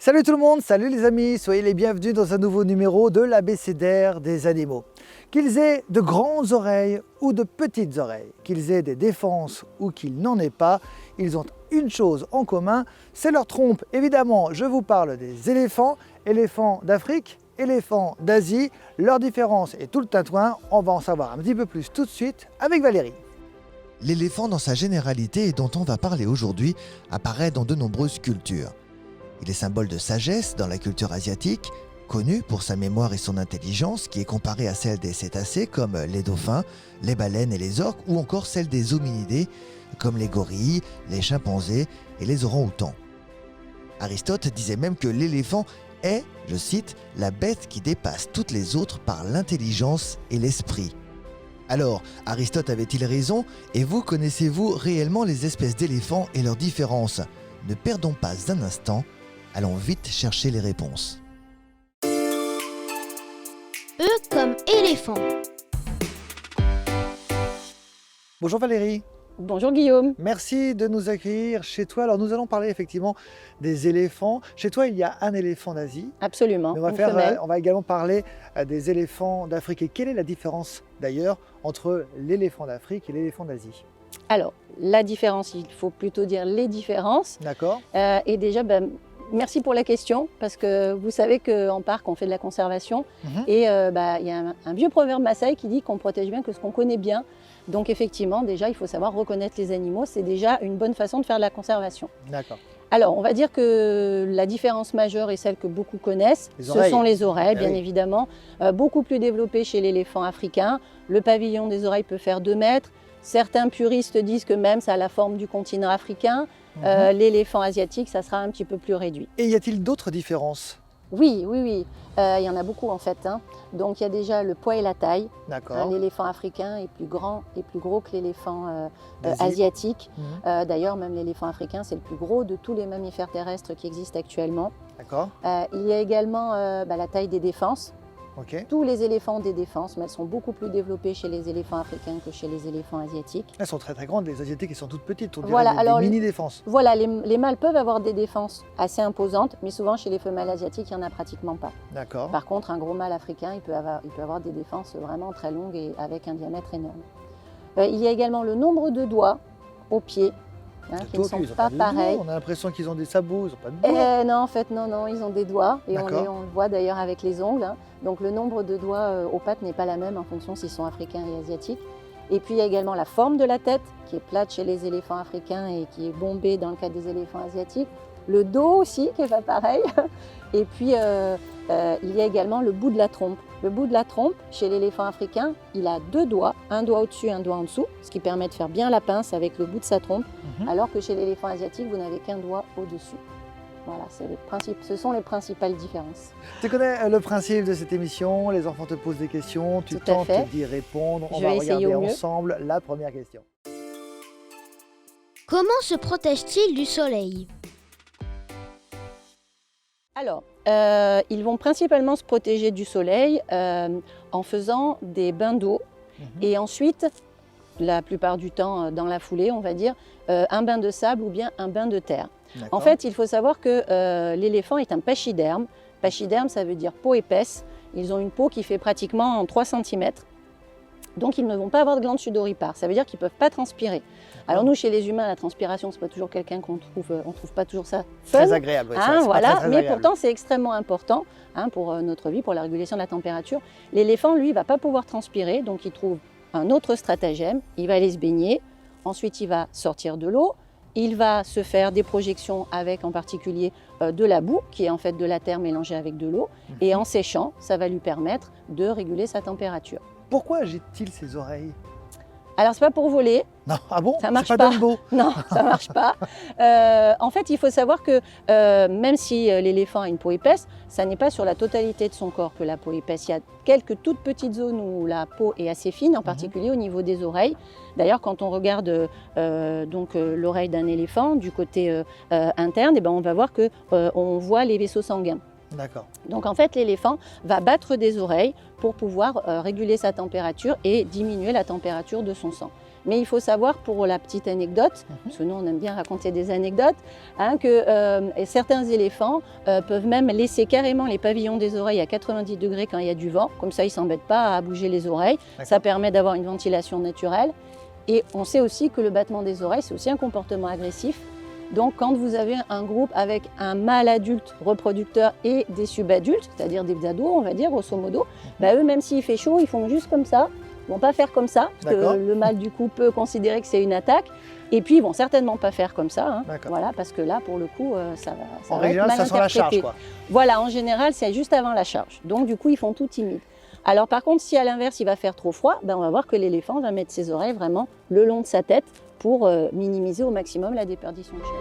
Salut tout le monde, salut les amis, soyez les bienvenus dans un nouveau numéro de l'abécédaire des animaux. Qu'ils aient de grandes oreilles ou de petites oreilles, qu'ils aient des défenses ou qu'ils n'en aient pas, ils ont une chose en commun, c'est leur trompe. Évidemment, je vous parle des éléphants, éléphants d'Afrique, éléphants d'Asie, leur différence et tout le tintouin, on va en savoir un petit peu plus tout de suite avec Valérie. L'éléphant dans sa généralité et dont on va parler aujourd'hui apparaît dans de nombreuses cultures. Il est symbole de sagesse dans la culture asiatique, connu pour sa mémoire et son intelligence qui est comparée à celle des cétacés comme les dauphins, les baleines et les orques ou encore celle des hominidés comme les gorilles, les chimpanzés et les orang-outans. Aristote disait même que l'éléphant est, je cite, la bête qui dépasse toutes les autres par l'intelligence et l'esprit. Alors, Aristote avait-il raison? Et vous, connaissez-vous réellement les espèces d'éléphants et leurs différences? Ne perdons pas un instant, allons vite chercher les réponses. E comme éléphant. Bonjour Valérie. Bonjour Guillaume. Merci de nous accueillir chez toi. Alors nous allons parler effectivement des éléphants. Chez toi, il y a un éléphant d'Asie. Absolument. Mais on va également parler des éléphants d'Afrique. Et quelle est la différence d'ailleurs entre l'éléphant d'Afrique et l'éléphant d'Asie? Alors, la différence, il faut plutôt dire les différences. D'accord. Et déjà, merci pour la question, parce que vous savez qu'en parc, on fait de la conservation. Et il y a un vieux proverbe massaï qui dit qu'on protège bien que ce qu'on connaît bien. Donc effectivement, déjà, il faut savoir reconnaître les animaux. C'est déjà une bonne façon de faire de la conservation. D'accord. Alors, on va dire que la différence majeure et celle que beaucoup connaissent, ce sont les oreilles, bien évidemment. Beaucoup plus développées chez l'éléphant africain. Le pavillon des oreilles peut faire 2 mètres. Certains puristes disent que même ça a la forme du continent africain. L'éléphant asiatique, ça sera un petit peu plus réduit. Et y a-t-il d'autres différences? Oui. Il y en a beaucoup en fait. Donc il y a déjà le poids et la taille. D'accord. L'éléphant africain est plus grand et plus gros que l'éléphant asiatique. D'ailleurs, même l'éléphant africain, c'est le plus gros de tous les mammifères terrestres qui existent actuellement. D'accord. Il y a également la taille des défenses. Ok. Tous les éléphants ont des défenses, mais elles sont beaucoup plus développées chez les éléphants africains que chez les éléphants asiatiques. Elles sont très très grandes, les asiatiques, elles sont toutes petites, on dirait Voilà, des mini-défenses. Voilà, les mâles peuvent avoir des défenses assez imposantes, mais souvent chez les femelles asiatiques, il n'y en a pratiquement pas. D'accord. Par contre, un gros mâle africain, il peut avoir des défenses vraiment très longues et avec un diamètre énorme. Il y a également le nombre de doigts aux pieds, qui ne sont pas pareils. On a l'impression qu'ils ont des sabots, ils n'ont pas de doigts. Non, en fait, non, ils ont des doigts. Et on le voit d'ailleurs avec les ongles. Donc le nombre de doigts aux pattes n'est pas la même en fonction s'ils sont africains et asiatiques. Et puis il y a également la forme de la tête, qui est plate chez les éléphants africains et qui est bombée dans le cas des éléphants asiatiques. Le dos aussi, qui n'est pas pareil. Et puis il y a également le bout de la trompe. Le bout de la trompe, chez l'éléphant africain, il a 2 doigts, un doigt au-dessus, un doigt en dessous, ce qui permet de faire bien la pince avec le bout de sa trompe, alors que chez l'éléphant asiatique, vous n'avez qu'un doigt au-dessus. Voilà, ce sont les principales différences. Tu connais le principe de cette émission, les enfants te posent des questions, tu tentes d'y répondre. On va regarder ensemble la première question. Comment se protège-t-il du soleil? Alors, ils vont principalement se protéger du soleil en faisant des bains d'eau et ensuite, la plupart du temps dans la foulée, on va dire, un bain de sable ou bien un bain de terre. En fait, il faut savoir que l'éléphant est un pachyderme. Pachyderme, ça veut dire peau épaisse. Ils ont une peau qui fait pratiquement 3 cm. Donc, ils ne vont pas avoir de glandes sudoripares. Ça veut dire qu'ils ne peuvent pas transpirer. Alors nous, chez les humains, la transpiration, ce n'est pas toujours quelqu'un qu'on trouve, on trouve pas toujours ça fun. Très agréable, oui, voilà. très mais agréable. pourtant, c'est extrêmement important pour notre vie, pour la régulation de la température. L'éléphant, lui, ne va pas pouvoir transpirer, donc il trouve un autre stratagème. Il va aller se baigner, ensuite il va sortir de l'eau, il va se faire des projections avec en particulier de la boue, qui est en fait de la terre mélangée avec de l'eau, et en séchant, ça va lui permettre de réguler sa température. Pourquoi agite-t-il ses oreilles? Alors, c'est pas pour voler. Non, ah bon? Ça marche pas pas. Dumbo? Non, ça marche pas. En fait, il faut savoir que même si l'éléphant a une peau épaisse, ça n'est pas sur la totalité de son corps que la peau est épaisse. Il y a quelques toutes petites zones où la peau est assez fine, en particulier au niveau des oreilles. D'ailleurs, quand on regarde l'oreille d'un éléphant du côté interne, on va voir qu'on voit les vaisseaux sanguins. D'accord. Donc en fait, l'éléphant va battre des oreilles pour pouvoir réguler sa température et diminuer la température de son sang. Mais il faut savoir, pour la petite anecdote, parce que nous on aime bien raconter des anecdotes, que certains éléphants peuvent même laisser carrément les pavillons des oreilles à 90 degrés quand il y a du vent. Comme ça, ils ne s'embêtent pas à bouger les oreilles. Ça permet d'avoir une ventilation naturelle. Et on sait aussi que le battement des oreilles, c'est aussi un comportement agressif. Donc quand vous avez un groupe avec un mâle adulte reproducteur et des subadultes, c'est-à-dire des ados, on va dire, grosso modo, eux, même s'il fait chaud, ils font juste comme ça. Ils ne vont pas faire comme ça, parce que le mâle du coup peut considérer que c'est une attaque. Et puis ils ne vont certainement pas faire comme ça, voilà, parce que là, pour le coup, ça va être mal interprété. Ça sent la charge, quoi. Voilà, en général, c'est juste avant la charge. Donc du coup, ils font tout timide. Alors par contre, si à l'inverse, il va faire trop froid, on va voir que l'éléphant va mettre ses oreilles vraiment le long de sa tête pour minimiser au maximum la déperdition de chaleur.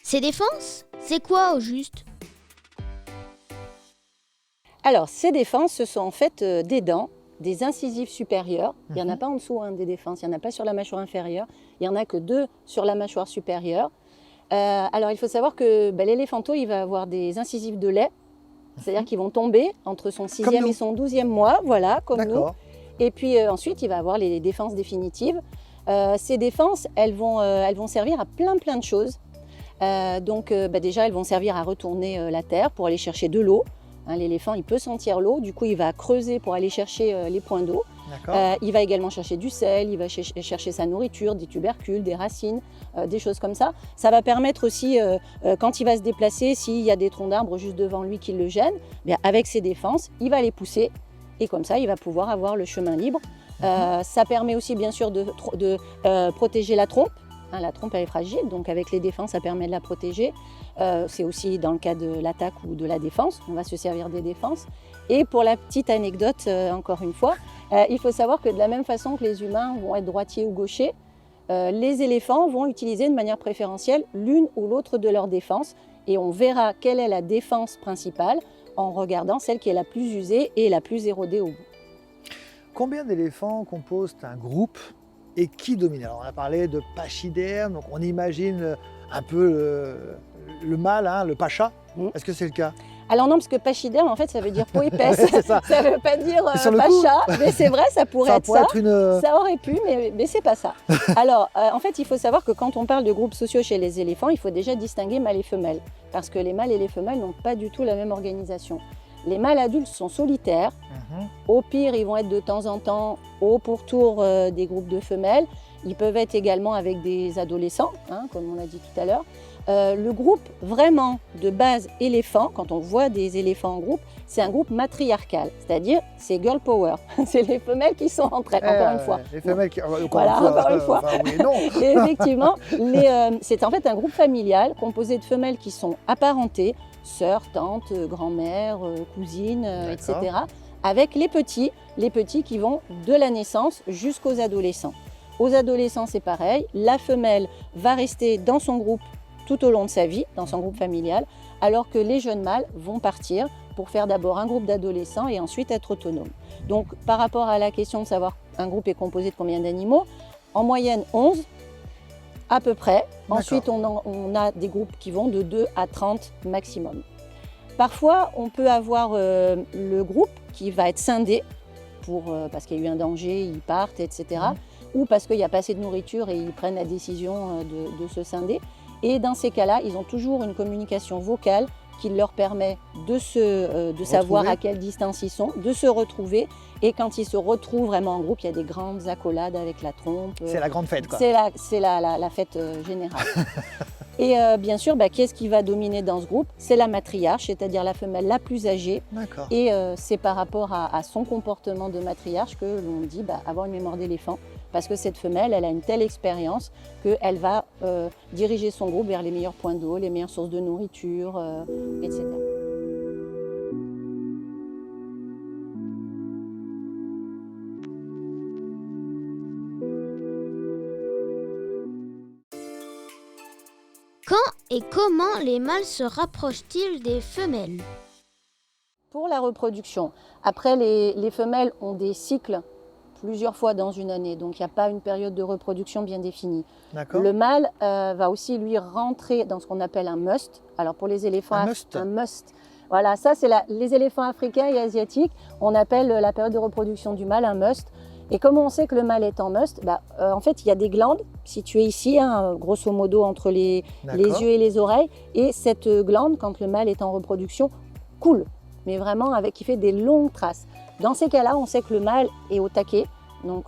Ces défenses, c'est quoi au juste? Alors, ces défenses, ce sont en fait des dents, des incisives supérieures. Il n'y en a pas en dessous des défenses, il n'y en a pas sur la mâchoire inférieure. Il n'y en a que 2 sur la mâchoire supérieure. Alors, il faut savoir que l'éléphanteau, il va avoir des incisives de lait. C'est-à-dire qu'ils vont tomber entre son 6e et son 12e mois, voilà, comme nous. Et puis ensuite, il va avoir les défenses définitives. Ces défenses, elles vont servir à plein de choses. Déjà, elles vont servir à retourner la terre pour aller chercher de l'eau. L'éléphant, il peut sentir l'eau, du coup, il va creuser pour aller chercher les points d'eau. Il va également chercher du sel, il va chercher sa nourriture, des tubercules, des racines, des choses comme ça. Ça va permettre aussi, quand il va se déplacer, s'il y a des troncs d'arbres juste devant lui qui le gênent, avec ses défenses, il va les pousser et comme ça, il va pouvoir avoir le chemin libre. Ça permet aussi, bien sûr, de protéger la trompe. La trompe, elle est fragile, donc avec les défenses, ça permet de la protéger. C'est aussi dans le cas de l'attaque ou de la défense, on va se servir des défenses. Et pour la petite anecdote, encore une fois, il faut savoir que de la même façon que les humains vont être droitiers ou gauchers, les éléphants vont utiliser de manière préférentielle l'une ou l'autre de leurs défenses. Et on verra quelle est la défense principale en regardant celle qui est la plus usée et la plus érodée au bout. Combien d'éléphants composent un groupe et qui domine? Alors on a parlé de pachyderme, donc on imagine un peu le mâle, le pacha. Est-ce que c'est le cas? Alors non, parce que pachyderme, en fait, ça veut dire peau épaisse. Ça ne veut pas dire pacha, mais c'est vrai, ça pourrait être ça. Ça aurait pu, mais c'est pas ça. Alors, en fait, il faut savoir que quand on parle de groupes sociaux chez les éléphants, il faut déjà distinguer mâles et femelles, parce que les mâles et les femelles n'ont pas du tout la même organisation. Les mâles adultes sont solitaires. Au pire, ils vont être de temps en temps au pourtour des groupes de femelles. Ils peuvent être également avec des adolescents, comme on l'a dit tout à l'heure. Le groupe vraiment de base éléphant, quand on voit des éléphants en groupe, c'est un groupe matriarcal, c'est-à-dire c'est girl power. C'est les femelles qui sont entre elles, encore une fois. Les femelles qui... Encore une fois. Oui, non. Et effectivement, c'est en fait un groupe familial composé de femelles qui sont apparentées, sœurs, tantes, grand-mères, cousines, etc. Avec les petits qui vont de la naissance jusqu'aux adolescents. Aux adolescents, c'est pareil, la femelle va rester dans son groupe tout au long de sa vie, dans son groupe familial, alors que les jeunes mâles vont partir pour faire d'abord un groupe d'adolescents et ensuite être autonomes. Donc par rapport à la question de savoir un groupe est composé de combien d'animaux, en moyenne 11 à peu près. Ensuite on a des groupes qui vont de 2 à 30 maximum. Parfois on peut avoir le groupe qui va être scindé parce qu'il y a eu un danger, ils partent, etc. Ou parce qu'il n'y a pas assez de nourriture et ils prennent la décision de se scinder. Et dans ces cas-là, ils ont toujours une communication vocale qui leur permet de savoir à quelle distance ils sont, de se retrouver. Et quand ils se retrouvent vraiment en groupe, il y a des grandes accolades avec la trompe. C'est la grande fête, quoi. C'est la fête générale. Et bien sûr, qu'est-ce qui va dominer dans ce groupe? C'est la matriarche, c'est-à-dire la femelle la plus âgée. Et c'est par rapport à son comportement de matriarche que l'on dit avoir une mémoire d'éléphant. Parce que cette femelle, elle a une telle expérience qu'elle va diriger son groupe vers les meilleurs points d'eau, les meilleures sources de nourriture, etc. Quand et comment les mâles se rapprochent-ils des femelles? Pour la reproduction, après les femelles ont des cycles plusieurs fois dans une année, donc il n'y a pas une période de reproduction bien définie. D'accord. Le mâle va aussi lui rentrer dans ce qu'on appelle un must. Alors pour les éléphants, un must. Voilà, ça c'est les éléphants africains et asiatiques, on appelle la période de reproduction du mâle un must. Et comment on sait que le mâle est en must? En fait, il y a des glandes situées ici, grosso modo entre les yeux et les oreilles. Et cette glande, quand le mâle est en reproduction, coule, mais vraiment qui fait des longues traces. Dans ces cas-là, on sait que le mâle est au taquet. Donc,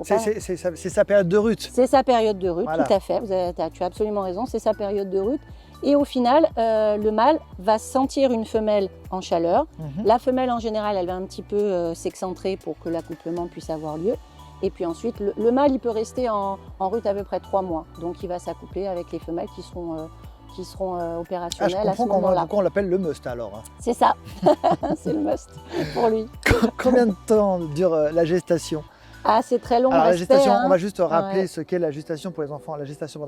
c'est sa période de rut. C'est sa période de rut, voilà. Tout à fait. Tu as absolument raison, c'est sa période de rut. Et au final, le mâle va sentir une femelle en chaleur. La femelle, en général, elle va un petit peu s'excentrer pour que l'accouplement puisse avoir lieu. Et puis ensuite, le mâle, il peut rester en rut à peu près 3 mois. Donc, il va s'accoupler avec les femelles qui seront opérationnelles à ce moment-là. On l'appelle le must alors. C'est ça, c'est le must pour lui. Combien de temps dure la gestation? Ah, c'est très long. Alors, la gestation, hein. on va juste rappeler ce qu'est la gestation pour les enfants. La gestation,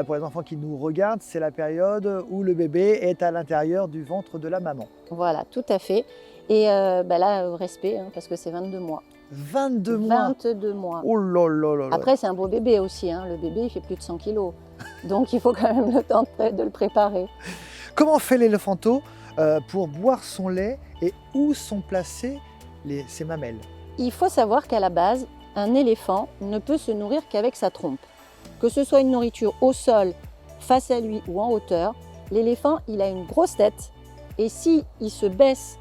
pour les enfants qui nous regardent, c'est la période où le bébé est à l'intérieur du ventre de la maman. Voilà, tout à fait. Et là, respect, parce que c'est 22 mois. 22 mois 22 mois. Oh là là là là. Après, c'est un beau bébé aussi. Le bébé, il fait plus de 100 kilos. Donc, il faut quand même le temps de le préparer. Comment fait l'éléphanteau pour boire son lait et où sont placées ses mamelles? Il faut savoir qu'à la base, un éléphant ne peut se nourrir qu'avec sa trompe. Que ce soit une nourriture au sol, face à lui ou en hauteur, l'éléphant, il a une grosse tête. Et s'il se baisse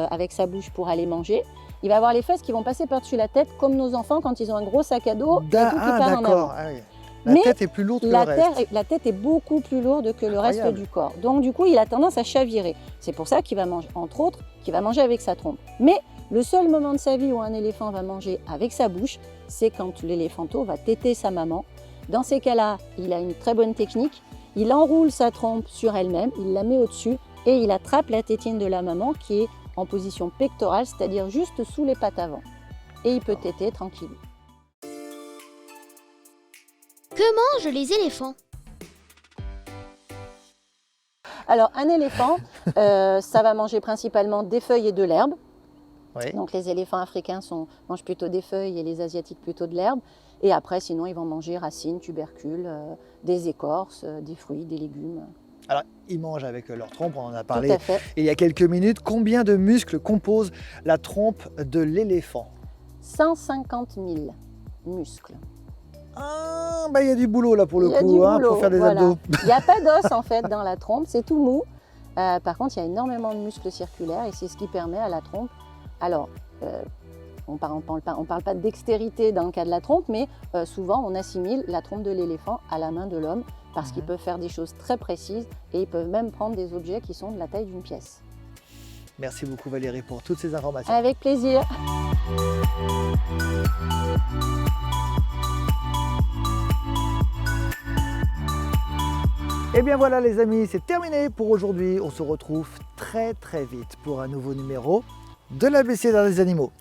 avec sa bouche pour aller manger, il va avoir les fesses qui vont passer par-dessus la tête, comme nos enfants quand ils ont un gros sac à dos et tout qui part en avant. Ah, oui. La tête est plus lourde que le reste. La tête est beaucoup plus lourde que le Incroyable. reste du corps. Donc du coup, il a tendance à chavirer. C'est pour ça qu'il va manger, entre autres, qu'il va manger avec sa trompe. Mais le seul moment de sa vie où un éléphant va manger avec sa bouche, c'est quand l'éléphanteau va téter sa maman. Dans ces cas-là, il a une très bonne technique. Il enroule sa trompe sur elle-même, il la met au-dessus et il attrape la tétine de la maman qui est en position pectorale, c'est-à-dire juste sous les pattes avant. Et il peut téter tranquille. Que mangent les éléphants? Alors, un éléphant, ça va manger principalement des feuilles et de l'herbe. Oui. Donc, les éléphants africains mangent plutôt des feuilles et les asiatiques plutôt de l'herbe. Et après, sinon, ils vont manger racines, tubercules, des écorces, des fruits, des légumes. Alors, ils mangent avec leur trompe, on en a Tout parlé à fait. il y a quelques minutes. Combien de muscles composent la trompe de l'éléphant? 150 000 muscles. Ah, il y a du boulot là pour le Il y a coup, du boulot, pour faire des voilà. abdos. Il n'y a pas d'os en fait dans la trompe, c'est tout mou. Par contre, il y a énormément de muscles circulaires et c'est ce qui permet à la trompe. Alors, on ne parle pas de dextérité dans le cas de la trompe, mais souvent on assimile la trompe de l'éléphant à la main de l'homme parce qu'ils peuvent faire des choses très précises et ils peuvent même prendre des objets qui sont de la taille d'une pièce. Merci beaucoup Valérie pour toutes ces informations. Avec plaisir. Et bien voilà les amis, c'est terminé pour aujourd'hui. On se retrouve très vite pour un nouveau numéro de l'ABCDR des animaux.